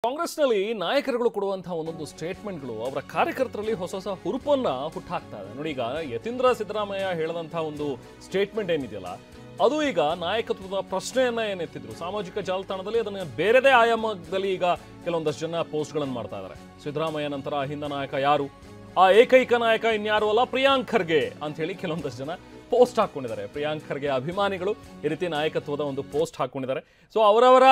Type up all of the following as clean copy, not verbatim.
ಕಾಂಗ್ರೆಸ್ನಲ್ಲಿ ನಾಯಕರುಗಳು ಕೊಡುವಂತಹ ಒಂದೊಂದು ಸ್ಟೇಟ್ಮೆಂಟ್ಗಳು ಅವರ ಕಾರ್ಯಕರ್ತರಲ್ಲಿ ಹೊಸ ಹೊಸ ಹುರುಪನ್ನ ಹುಟ್ಟಾಕ್ತಾ ಇದೆ ನೋಡಿ. ಈಗ ಯತೀಂದ್ರ ಸಿದ್ದರಾಮಯ್ಯ ಹೇಳಿದಂತಹ ಒಂದು ಸ್ಟೇಟ್ಮೆಂಟ್ ಏನಿದೆಯಲ್ಲ, ಅದು ಈಗ ನಾಯಕತ್ವದ ಪ್ರಶ್ನೆಯನ್ನ ಏನೆತ್ತಿದ್ರು ಸಾಮಾಜಿಕ ಜಾಲತಾಣದಲ್ಲಿ ಅದನ್ನ ಬೇರೆದೇ ಆಯಾಮದಲ್ಲಿ ಈಗ ಕೆಲವೊಂದಷ್ಟು ಜನ ಪೋಸ್ಟ್ಗಳನ್ನು ಮಾಡ್ತಾ ಇದ್ದಾರೆ. ಸಿದ್ದರಾಮಯ್ಯ ನಂತರ ಅಹಿಂದ ನಾಯಕ ಯಾರು? ಆ ಏಕೈಕ ನಾಯಕ ಇನ್ಯಾರು ಅಲ್ಲ, ಪ್ರಿಯಾಂಕ್ ಖರ್ಗೆ ಅಂತ ಹೇಳಿ ಕೆಲವೊಂದಷ್ಟು ಜನ ಪೋಸ್ಟ್ ಹಾಕೊಂಡಿದ್ದಾರೆ. ಪ್ರಿಯಾಂಕ್ ಖರ್ಗೆ ಅಭಿಮಾನಿಗಳು ಈ ರೀತಿ ನಾಯಕತ್ವದ ಒಂದು ಪೋಸ್ಟ್ ಹಾಕೊಂಡಿದ್ದಾರೆ. ಸೊ ಅವರವರ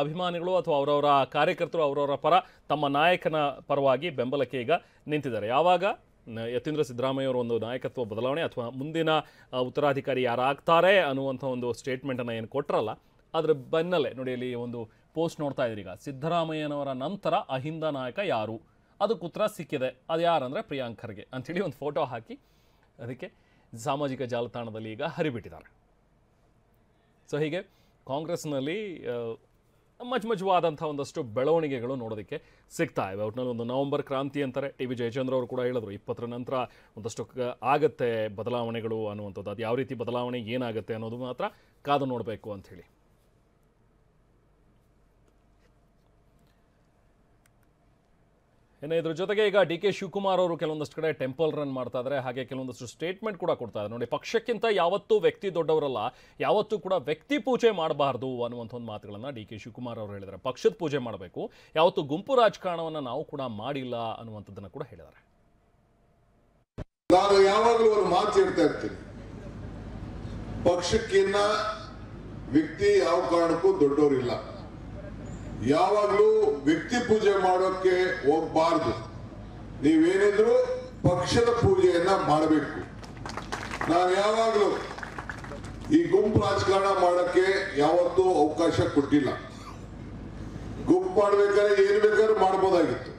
ಅಭಿಮಾನಿಗಳು ಅಥವಾ ಅವರವರ ಕಾರ್ಯಕರ್ತರು ಅವರವರ ಪರ ತಮ್ಮ ನಾಯಕನ ಪರವಾಗಿ ಬೆಂಬಲಕ್ಕೆ ಈಗ ನಿಂತಿದ್ದಾರೆ. ಯಾವಾಗ ಯತೀಂದ್ರ ಸಿದ್ದರಾಮಯ್ಯ ಅವರ ಒಂದು ನಾಯಕತ್ವ ಬದಲಾವಣೆ ಅಥವಾ ಮುಂದಿನ ಉತ್ತರಾಧಿಕಾರಿ ಯಾರಾಗ್ತಾರೆ ಅನ್ನುವಂಥ ಒಂದು ಸ್ಟೇಟ್ಮೆಂಟನ್ನು ಏನು ಕೊಟ್ಟರಲ್ಲ, ಅದರ ಬೆನ್ನಲ್ಲೇ ನೋಡಿ ಅಲ್ಲಿ ಒಂದು ಪೋಸ್ಟ್ ನೋಡ್ತಾ ಇದ್ರಿ. ಈಗ ಸಿದ್ದರಾಮಯ್ಯನವರ ನಂತರ ಅಹಿಂದ ನಾಯಕ ಯಾರು? ಅದಕ್ಕೆ ಉತ್ತರ ಸಿಕ್ಕಿದೆ. ಅದು ಯಾರಂದರೆ ಪ್ರಿಯಾಂಕ್ ಖರ್ಗೆ ಅಂಥೇಳಿ ಒಂದು ಫೋಟೋ ಹಾಕಿ ಅದಕ್ಕೆ ಸಾಮಾಜಿಕ ಜಾಲತಾಣದಲ್ಲಿ ಈಗ ಹರಿಬಿಟ್ಟಿದ್ದಾರೆ. ಸೊ ಹೀಗೆ ಕಾಂಗ್ರೆಸ್ನಲ್ಲಿ ಮಜವಾದಂಥ ಒಂದಷ್ಟು ಬೆಳವಣಿಗೆಗಳು ನೋಡೋದಕ್ಕೆ ಸಿಗ್ತಾ ಇವೆ. ಒಟ್ಟಿನಲ್ಲಿ ಒಂದು ನವೆಂಬರ್ ಕ್ರಾಂತಿ ಅಂತಾರೆ. ಟಿ.ವಿ. ಜಯಚಂದ್ರ ಅವರು ಕೂಡ ಹೇಳಿದ್ರು 20ರ ನಂತರ ಒಂದಷ್ಟು ಆಗತ್ತೆ ಬದಲಾವಣೆಗಳು ಅನ್ನುವಂಥದ್ದು. ಅದು ಯಾವ ರೀತಿ ಬದಲಾವಣೆ ಏನಾಗುತ್ತೆ ಅನ್ನೋದು ಮಾತ್ರ ಕಾದು ನೋಡಬೇಕು ಅಂಥೇಳಿ. ಇನ್ನು ಇದ್ರ ಜೊತೆಗೆ ಈಗ ಡಿ ಕೆ ಶಿವಕುಮಾರ್ ಅವರು ಕೆಲವೊಂದಷ್ಟು ಕಡೆ ಟೆಂಪಲ್ ರನ್ ಮಾಡ್ತಾ ಇದ್ದಾರೆ. ಹಾಗೆ ಕೆಲವೊಂದಷ್ಟು ಸ್ಟೇಟ್ಮೆಂಟ್ ಕೂಡ ಕೊಡ್ತಾ ಇದ್ದಾರೆ. ನೋಡಿ, ಪಕ್ಷಕ್ಕಿಂತ ಯಾವತ್ತೂ ವ್ಯಕ್ತಿ ದೊಡ್ಡವರಲ್ಲ, ಯಾವತ್ತೂ ಕೂಡ ವ್ಯಕ್ತಿ ಪೂಜೆ ಮಾಡಬಾರ್ದು ಅನ್ನುವಂಥ ಒಂದು ಮಾತುಗಳನ್ನು ಡಿ ಕೆ ಶಿವಕುಮಾರ್ ಅವರು ಹೇಳಿದ್ದಾರೆ. ಪಕ್ಷದ ಪೂಜೆ ಮಾಡಬೇಕು, ಯಾವತ್ತೂ ಗುಂಪು ರಾಜಕಾರಣವನ್ನು ನಾವು ಕೂಡ ಮಾಡಿಲ್ಲ ಅನ್ನುವಂಥದ್ದನ್ನು ಕೂಡ ಹೇಳಿದ್ದಾರೆ. ನಾನು ಯಾವಾಗಲೂ ಒಂದು ಮಾತು ಹೇಳ್ತಾ ಇರ್ತೀನಿ, ಪಕ್ಷಕ್ಕಿಂತ ವ್ಯಕ್ತಿ ಯಾವ ಕಾರಣಕ್ಕೂ ದೊಡ್ಡವರಿಲ್ಲ. ಯಾವಾಗಲೂ ವ್ಯಕ್ತಿ ಪೂಜೆ ಮಾಡೋಕೆ ಹೋಗಬಾರ್ದು. ನೀವೇನಿದ್ರು ಪಕ್ಷದ ಪೂಜೆಯನ್ನ ಮಾಡಬೇಕು. ನಾನು ಯಾವಾಗಲೂ ಈ ಗುಂಪು ರಾಜಕಾರಣ ಮಾಡೋಕೆ ಯಾವತ್ತೂ ಅವಕಾಶ ಕೊಟ್ಟಿಲ್ಲ. ಗುಂಪು ಮಾಡ್ಬೇಕಾದ್ರೆ ಏನು ಬೇಕಾದ್ರೂ ಮಾಡ್ಬೋದಾಗಿತ್ತು,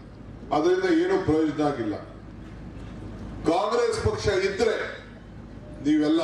ಅದರಿಂದ ಏನೂ ಪ್ರಯೋಜನ ಆಗಿಲ್ಲ. ಕಾಂಗ್ರೆಸ್ ಪಕ್ಷ ಇದ್ರೆ ನೀವೆಲ್ಲ